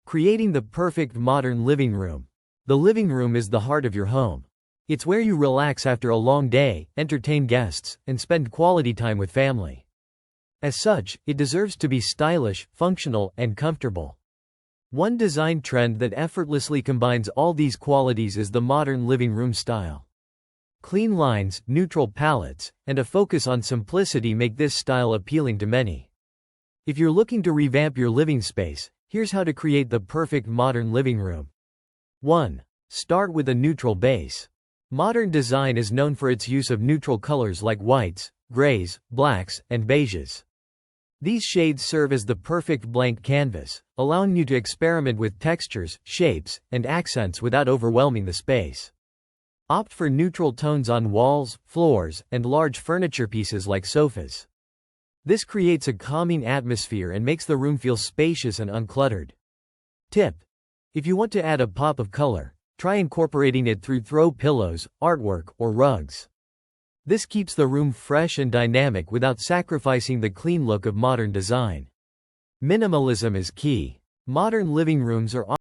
Creating the perfect modern living room. The living room is the heart of your home. It's where you relax after a long day, entertain guests, and spend quality time with family. As such, it deserves to be stylish, functional, and comfortable. One design trend that effortlessly combines all these qualities is the modern living room style. Clean lines, neutral palettes, and a focus on simplicity make this style appealing to many. If you're looking to revamp your living space, here's how to create the perfect modern living room. 1. Start with a neutral base. Modern design is known for its use of neutral colors like whites, grays, blacks, and beiges. These shades serve as the perfect blank canvas, allowing you to experiment with textures, shapes, and accents without overwhelming the space. Opt for neutral tones on walls, floors, and large furniture pieces like sofas. This creates a calming atmosphere and makes the room feel spacious and uncluttered. Tip: if you want to add a pop of color, try incorporating it through throw pillows, artwork, or rugs. This keeps the room fresh and dynamic without sacrificing the clean look of modern design. Minimalism is key. Modern living rooms are